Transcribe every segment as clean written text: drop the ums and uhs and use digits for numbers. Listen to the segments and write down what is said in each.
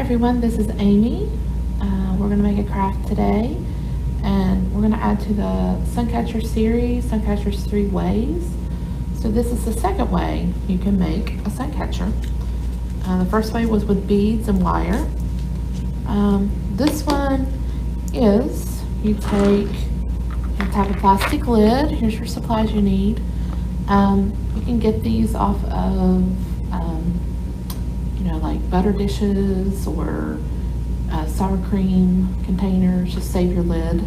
everyone, this is Amy. We're going to make a craft today, and we're going to add to the Suncatcher series, Suncatcher's 3 ways. So this is the second way you can make a Suncatcher. The first way was with beads and wire. This one is you have a plastic lid. Here's your supplies you need. You can get these off of like butter dishes or sour cream containers. Just save your lid.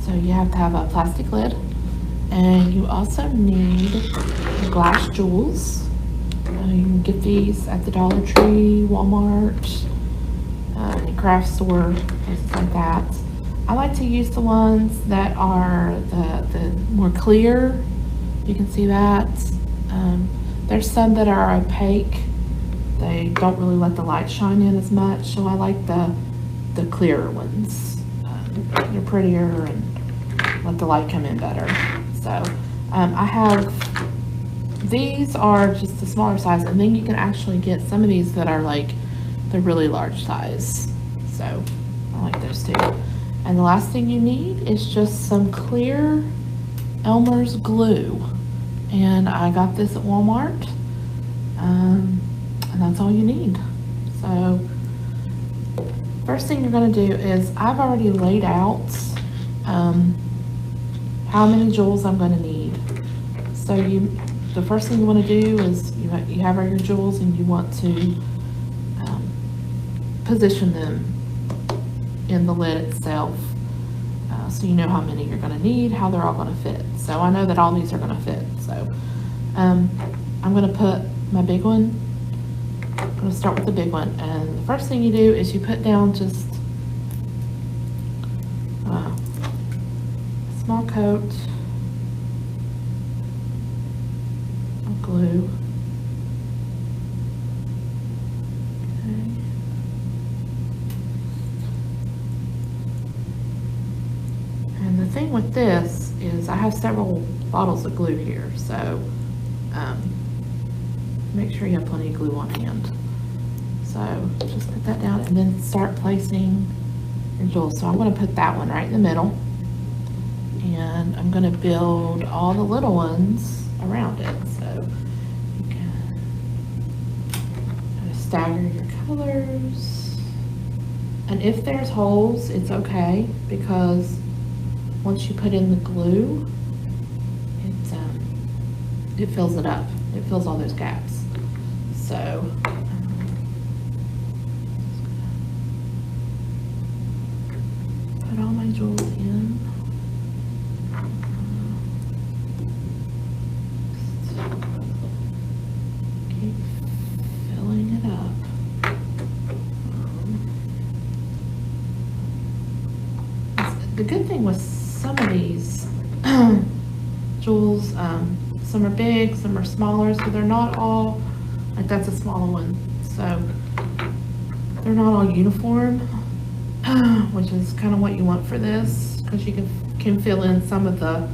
So you have to have a plastic lid, and you also need glass jewels. You can get these at the Dollar Tree, Walmart, any craft store, places like that. I like to use the ones that are the more clear. You can see that. There's some that are opaque. They don't really let the light shine in as much, so I like the clearer ones. They're prettier and let the light come in better. So I have, these are just the smaller size, and then you can actually get some of these that are like the really large size. So I like those too. And the last thing you need is just some clear Elmer's glue. And I got this at Walmart. And that's all you need. So first thing you're going to do is, I've already laid out how many jewels I'm going to need. So the first thing you want to do is you have all your jewels, and you want to position them in the lid itself, so you know how many you're going to need, how they're all going to fit. So I know that all these are going to fit. So I'm going to put my big one. I'm going to start with the big one, and the first thing you do is you put down just a small coat of glue. Okay. And the thing with this is I have several bottles of glue here, so make sure you have plenty of glue on hand. So just put that down and then start placing your jewels. So I'm going to put that one right in the middle, and I'm going to build all the little ones around it. So you can kind of stagger your colors, and if there's holes, it's okay, because once you put in the glue, it fills it up. It fills all those gaps. So put all my jewels in. Keep filling it up. The good thing with some of these jewels, some are big, some are smaller, so they're not all, like that's a smaller one, so they're not all uniform, which is kind of what you want for this, because you can fill in some of the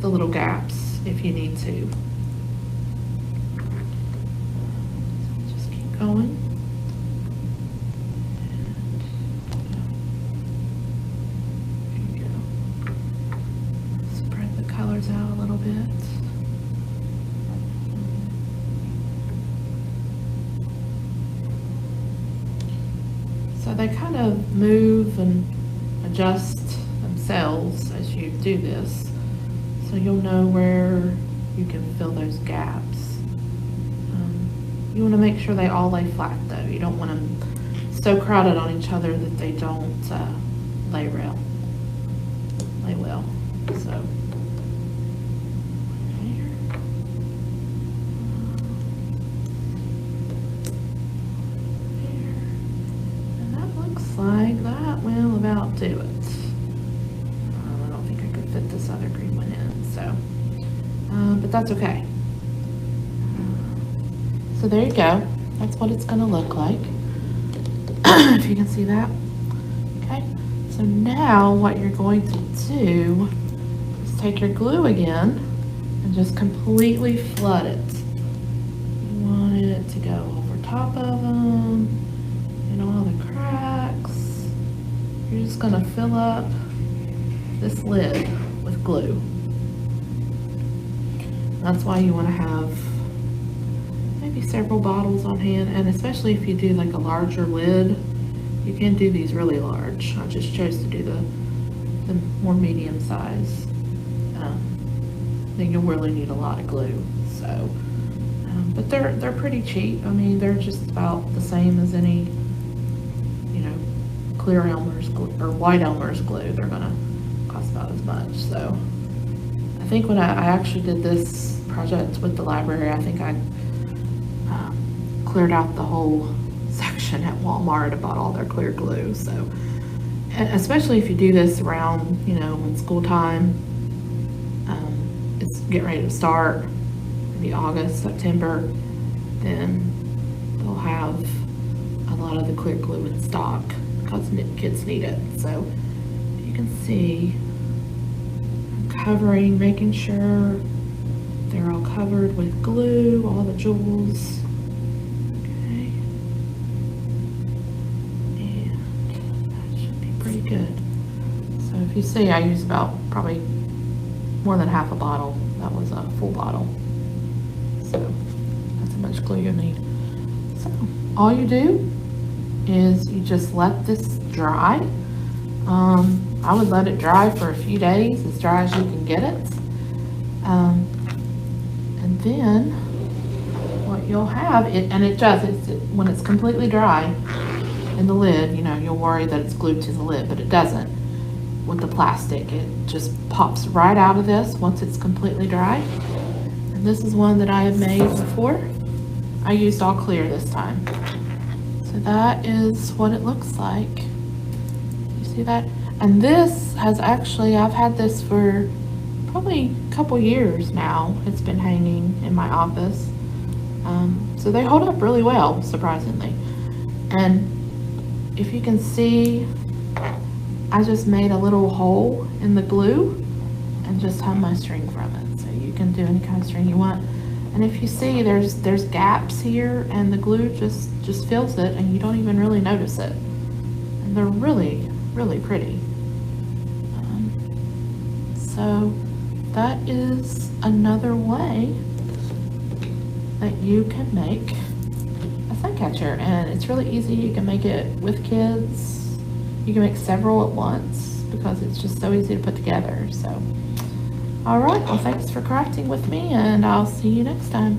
little gaps if you need to. So just keep going. There you go. Spread the colors out a little bit. So they kind of move and adjust themselves as you do this, so you'll know where you can fill those gaps. You want to make sure they all lay flat though. You don't want them so crowded on each other that they don't lay well. So like that will about do it. I don't think I could fit this other green one in, so but that's okay. So there you go. That's what it's going to look like. If you can see that. Okay, so now what you're going to do is take your glue again and just completely flood it. You want it to go over top of them. in all the cracks. You're just gonna fill up this lid with glue. That's why you wanna have maybe several bottles on hand, and especially if you do like a larger lid, you can do these really large. I just chose to do the more medium size. Then you'll really need a lot of glue. So, but they're pretty cheap. I mean, they're just about the same as any, you know, clear Elmer's glue or white Elmer's glue. They're gonna cost about as much. So, I think when I actually did this project with the library, I think I cleared out the whole section at Walmart and bought all their clear glue. So, especially if you do this around, you know, when school time, it's getting ready to start, maybe August, September, then they'll have a lot of the clear glue in stock because kids need it. So you can see I'm covering, making sure they're all covered with glue, all the jewels. Okay. And that should be pretty good. So if you see, I use about probably more than half a bottle. That was a full bottle. So that's how much glue you need. So all you do is you just let this dry. I would let it dry for a few days, as dry as you can get it. And then what you'll have, when it's completely dry in the lid, you know, you'll worry that it's glued to the lid, but it doesn't. With the plastic, it just pops right out of this once it's completely dry. And this is one that I have made before. I used all clear this time. So that is what it looks like. You see that? And this has actually, I've had this for probably a couple years now. It's been hanging in my office. So they hold up really well, surprisingly. And if you can see, I just made a little hole in the glue and just hung my string from it. So you can do any kind of string you want. And if you see, there's gaps here, and the glue just fills it, and you don't even really notice it. And they're really, really pretty. So that is another way that you can make a sun catcher, and it's really easy. You can make it with kids. You can make several at once because it's just so easy to put together. So, all right, well, thanks for crafting with me, and I'll see you next time.